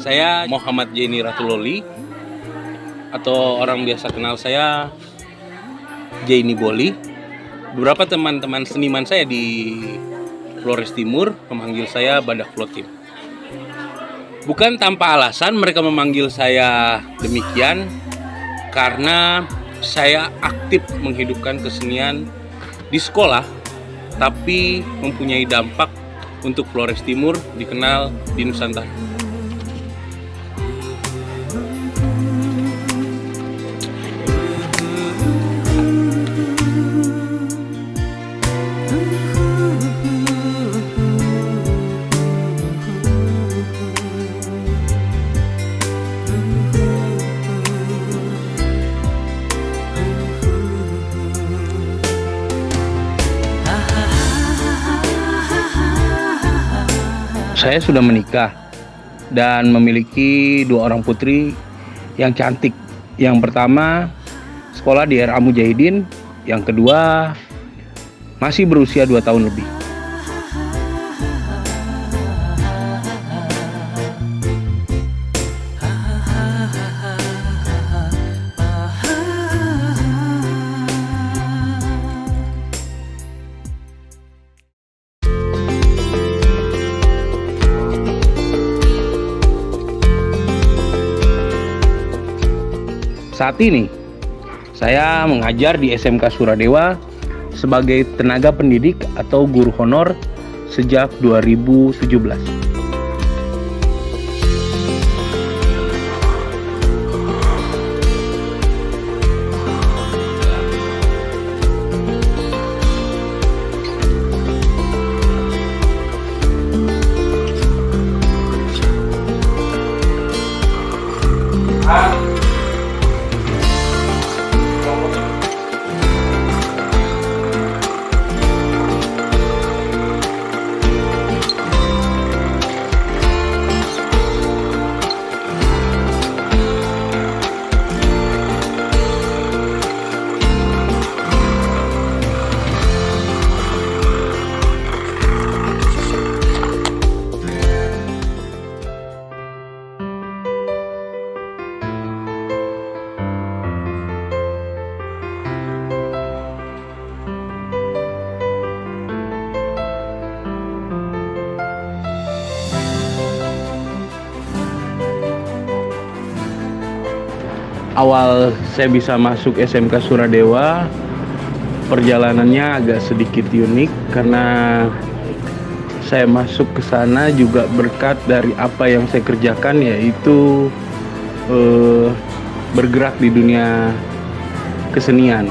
Saya Muhammad Jeni Ratuloli, atau orang biasa kenal saya Jeni Boli. Beberapa teman-teman seniman saya di Flores Timur memanggil saya Badak Flotim. Bukan tanpa alasan mereka memanggil saya demikian, karena saya aktif menghidupkan kesenian di sekolah, tapi mempunyai dampak untuk Flores Timur, dikenal di Nusantara. Saya sudah menikah dan memiliki 2 orang putri yang cantik. Yang pertama sekolah di RA Mujahidin, yang kedua masih berusia 2 tahun lebih. Saat ini saya mengajar di SMK Suradewa sebagai tenaga pendidik atau guru honor sejak 2017. Awal saya bisa masuk SMK Suradewa, perjalanannya agak sedikit unik karena saya masuk ke sana juga berkat dari apa yang saya kerjakan, yaitu bergerak di dunia kesenian.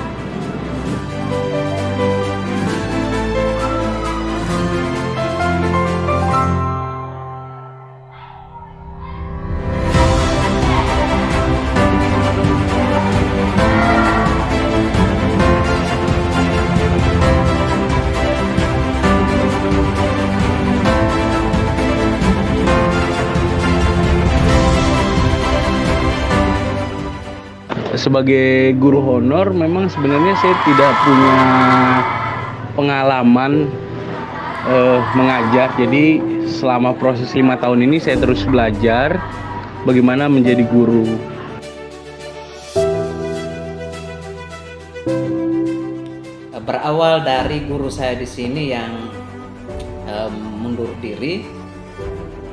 Sebagai guru honor, memang sebenarnya saya tidak punya pengalaman mengajar. Jadi selama proses 5 tahun ini saya terus belajar bagaimana menjadi guru. Berawal dari guru saya di sini yang mundur diri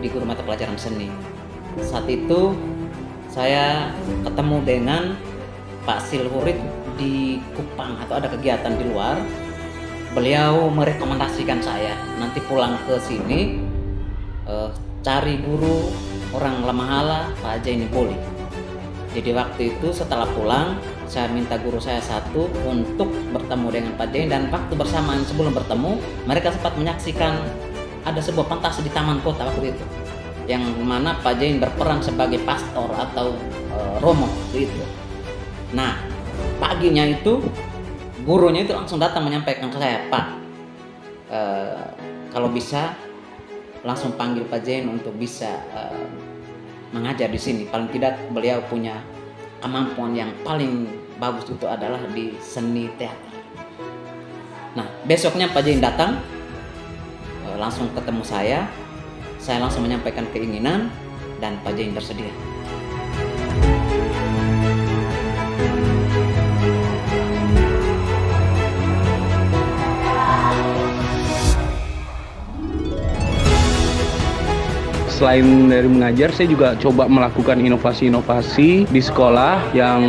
di guru mata pelajaran seni. Saat itu saya ketemu dengan Pak Silhurit di Kupang, atau ada kegiatan di luar. Beliau merekomendasikan saya nanti pulang ke sini cari guru orang Lamahala, Pak Jeni Boli. Jadi waktu itu setelah pulang saya minta guru saya satu untuk bertemu dengan Pak Jeni, dan waktu bersamaan sebelum bertemu mereka sempat menyaksikan ada sebuah pentas di Taman Kota waktu itu, yang mana Pak Jeni berperan sebagai pastor atau romo itu. Nah, paginya itu gurunya itu langsung datang menyampaikan ke saya, Pak, kalau bisa langsung panggil Pak Jeni untuk bisa mengajar di sini. Paling tidak beliau punya kemampuan yang paling bagus itu adalah di seni teater. Nah, besoknya Pak Jeni datang, langsung ketemu saya langsung menyampaikan keinginan dan Pak Jain bersedia. Selain dari mengajar, saya juga coba melakukan inovasi-inovasi di sekolah yang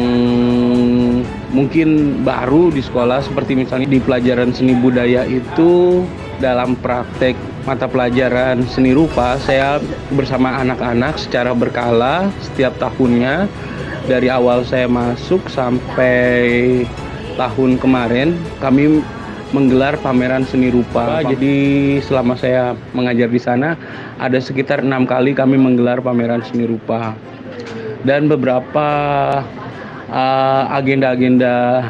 mungkin baru di sekolah, seperti misalnya di pelajaran seni budaya itu dalam praktek mata pelajaran seni rupa, saya bersama anak-anak secara berkala setiap tahunnya dari awal saya masuk sampai tahun kemarin kami menggelar pameran seni rupa. Jadi selama saya mengajar di sana ada sekitar 6 kali kami menggelar pameran seni rupa. Dan beberapa agenda-agenda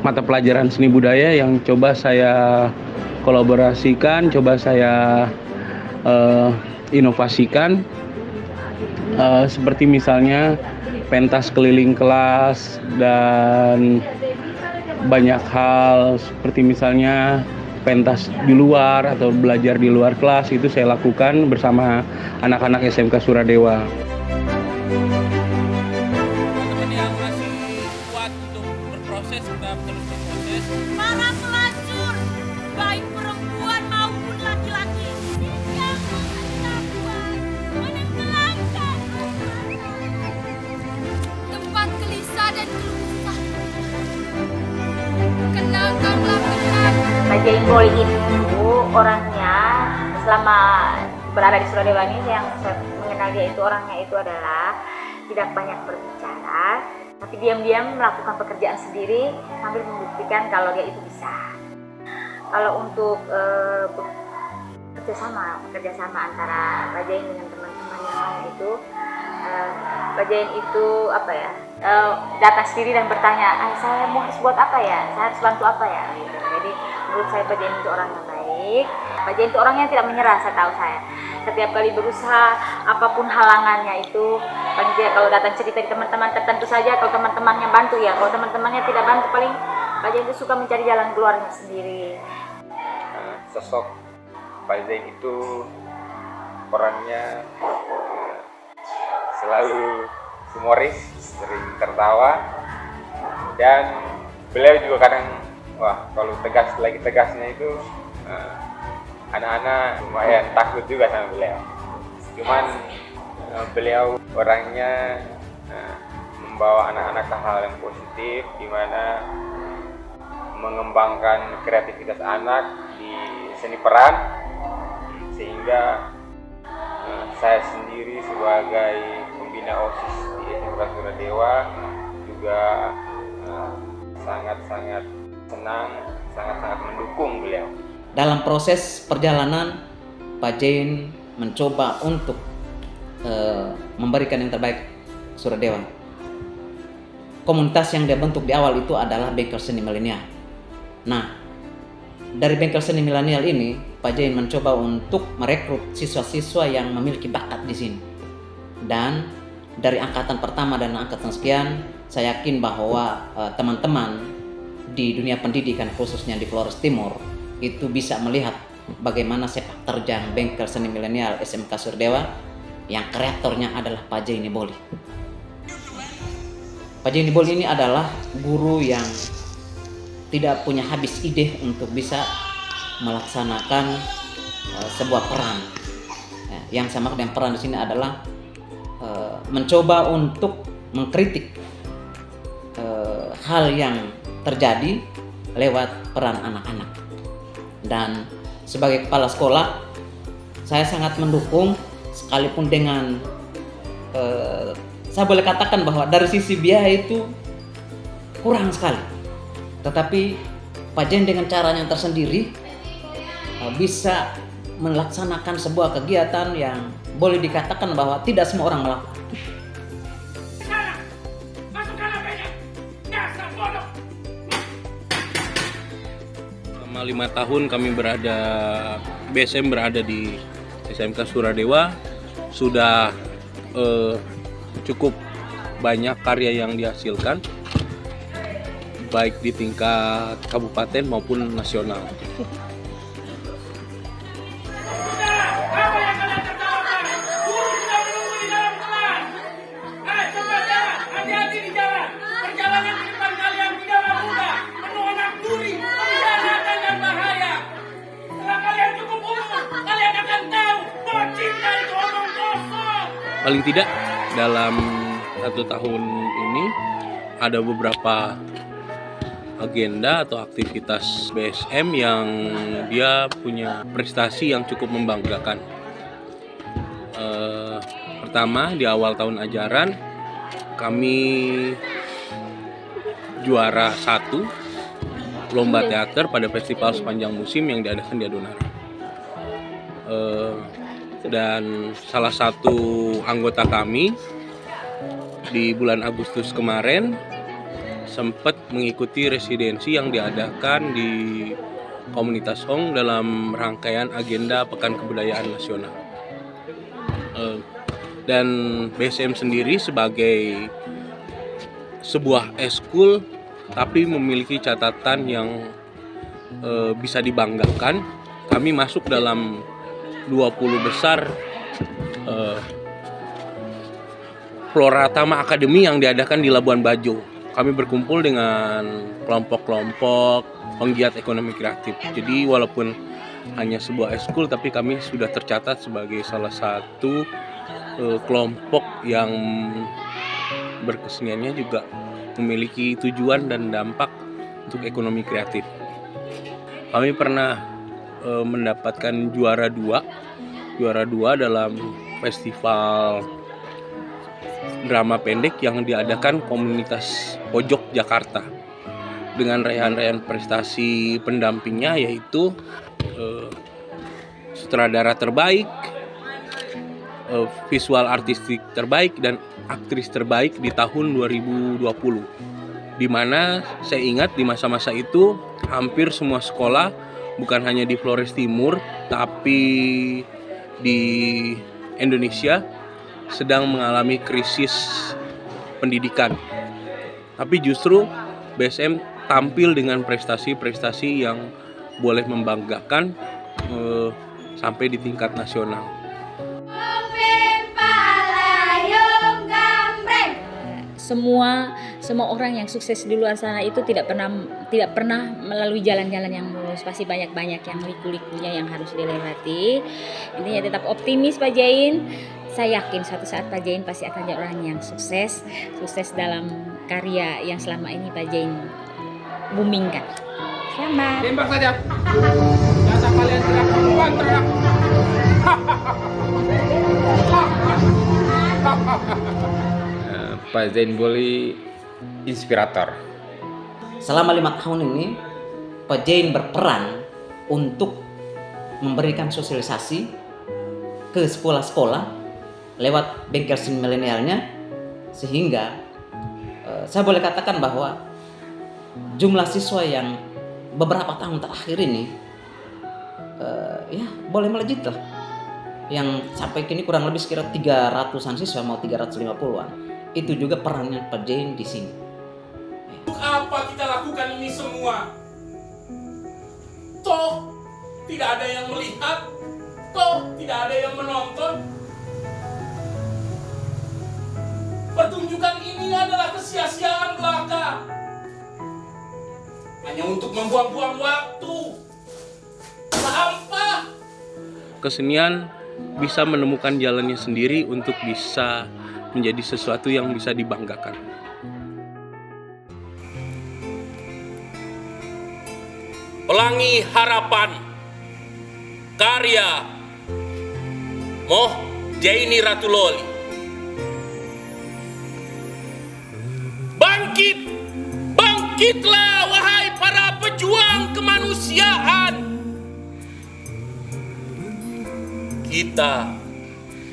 mata pelajaran seni budaya yang coba saya kolaborasikan, coba saya inovasikan, seperti misalnya pentas keliling kelas dan banyak hal seperti misalnya pentas di luar atau belajar di luar kelas, itu saya lakukan bersama anak-anak SMK Suradewa. Teman-teman yang masih kuat untuk berproses, tetap terus berproses. Para pelacur, baik perempuan maupun laki-laki, yang mengetahuan, menenggelamkan tempat gelisah dan keluh kesah. Kenangkanlah benar. Pak Jain Boy itu orangnya selama berada di Suradewa ini, yang saya mengenal dia itu orangnya itu adalah tidak banyak berbicara, tapi diam-diam melakukan pekerjaan sendiri sambil membuktikan kalau dia itu bisa. Kalau untuk kerjasama antara Pak Jain dengan teman-teman yang lain itu, Pak Jain itu datang sendiri dan bertanya, saya mau harus buat apa ya, saya harus bantu apa ya, gitu. Jadi menurut saya Pak Jain itu orang yang baik. Pak Jain itu orang yang tidak menyerah, saya tahu saya. Setiap kali berusaha, apapun halangannya itu, paling tidak kalau datang cerita di teman-teman tertentu saja, kalau teman-temannya bantu ya, kalau teman-temannya tidak bantu, paling Pak Jain itu suka mencari jalan keluarnya sendiri. Sosok Pak Zain itu orangnya selalu humoris, sering tertawa, dan beliau juga kadang kalau lagi tegasnya itu anak-anak lumayan takut juga sama beliau. Cuman beliau orangnya membawa anak-anak ke hal yang positif, di mana mengembangkan kreativitas anak di seni peran, sehingga saya sendiri sebagai pembina OSIS di SMK Suradewa juga sangat-sangat senang, sangat-sangat mendukung beliau. Dalam proses perjalanan, Pak Jain mencoba untuk memberikan yang terbaik Suradewa. Komunitas yang dia bentuk di awal itu adalah Bengkel Seni Milenial. Nah, dari Bengkel Seni Milenial ini, Pak Jain mencoba untuk merekrut siswa-siswa yang memiliki bakat di sini. Dan dari angkatan pertama dan angkatan sekian, saya yakin bahwa teman-teman di dunia pendidikan, khususnya di Flores Timur, itu bisa melihat bagaimana sepak terjang Bengkel Seni Milenial SMK Suradewa yang kreatornya adalah Pak Jain Boli. Pak Jain Boli ini adalah guru yang tidak punya habis ide untuk bisa melaksanakan sebuah peran. Yang sama dengan peran di sini adalah mencoba untuk mengkritik hal yang terjadi lewat peran anak-anak. Dan sebagai kepala sekolah, saya sangat mendukung, sekalipun dengan saya boleh katakan bahwa dari sisi biaya itu kurang sekali, tetapi Pak Jain dengan caranya tersendiri bisa melaksanakan sebuah kegiatan yang boleh dikatakan bahwa tidak semua orang melakukan. Selama 5 tahun kami BSM berada di SMK Suradewa, sudah cukup banyak karya yang dihasilkan, baik di tingkat kabupaten maupun nasional. paling tidak dalam 1 tahun ini ada beberapa agenda atau aktivitas BSM yang dia punya prestasi yang cukup membanggakan. Pertama, di awal tahun ajaran kami juara 1 lomba teater pada festival sepanjang musim yang diadakan di Adonara. Dan salah satu anggota kami di bulan Agustus kemarin sempat mengikuti residensi yang diadakan di komunitas Hong dalam rangkaian agenda Pekan Kebudayaan Nasional. Dan BSM sendiri sebagai sebuah eskul tapi memiliki catatan yang bisa dibanggakan. Kami masuk dalam 20 besar Floratama Academy yang diadakan di Labuan Bajo. Kami berkumpul dengan kelompok-kelompok penggiat ekonomi kreatif. Jadi walaupun hanya sebuah eskul, tapi kami sudah tercatat sebagai salah satu kelompok yang berkeseniannya juga memiliki tujuan dan dampak untuk ekonomi kreatif. Kami pernah mendapatkan juara 2 dalam festival drama pendek yang diadakan komunitas Pojok Jakarta dengan raihan-raihan prestasi pendampingnya, yaitu sutradara terbaik, visual artistik terbaik, dan aktris terbaik di tahun 2020. Di mana saya ingat di masa-masa itu hampir semua sekolah, bukan hanya di Flores Timur tapi di Indonesia, sedang mengalami krisis pendidikan. Tapi justru BSM tampil dengan prestasi-prestasi yang boleh membanggakan sampai di tingkat nasional. Semua orang yang sukses di luar sana itu tidak pernah melalui jalan-jalan yang mulus, pasti banyak yang liku-likunya yang harus dilewati. Intinya tetap optimis Pak Jain. Saya yakin suatu saat Pak Jain pasti akan jadi orang yang sukses dalam karya yang selama ini Pak Jain boomingkan. Selamat. Tembak saja. Jasa kalian tidak perempuan teriak. Pak Zain Boli inspirator. Selama 5 tahun ini, Pak Jain berperan untuk memberikan sosialisasi ke sekolah-sekolah lewat bengkel seni milenialnya, sehingga saya boleh katakan bahwa jumlah siswa yang beberapa tahun terakhir ini ya boleh melejit lah, yang sampai kini kurang lebih sekitar 300-an siswa, mau 350-an. Itu juga perannya Pak Jain di sini. Untuk apa kita lakukan ini semua? Toh tidak ada yang melihat, toh tidak ada yang menonton. Pertunjukan ini adalah kesia-siaan belaka, hanya untuk membuang-buang waktu. Sampah. Kesenian bisa menemukan jalannya sendiri untuk bisa menjadi sesuatu yang bisa dibanggakan. Pelangi Harapan, karya Moh Jaini Ratuloli. Bangkitlah wahai para pejuang kemanusiaan. Kita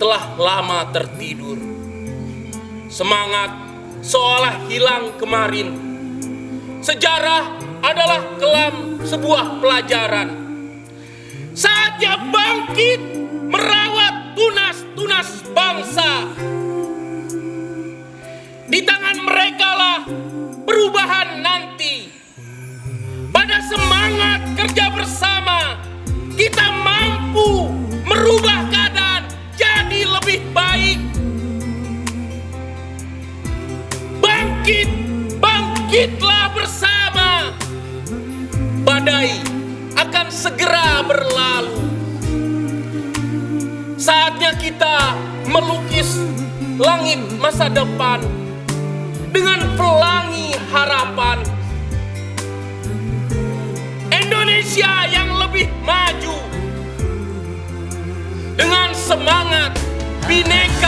telah lama tertidur. Semangat seolah hilang kemarin. Sejarah adalah kelam sebuah pelajaran. Saatnya bangkit merawat tunas-tunas bangsa. Di tangan mereka lah perubahan nanti. Pada semangat kerja bersama, kita mampu merubah keadaan jadi lebih baik. Bangkitlah bersama. Badai akan segera berlalu. Saatnya kita melukis langit masa depan dengan pelangi harapan Indonesia yang lebih maju dengan semangat Bhinneka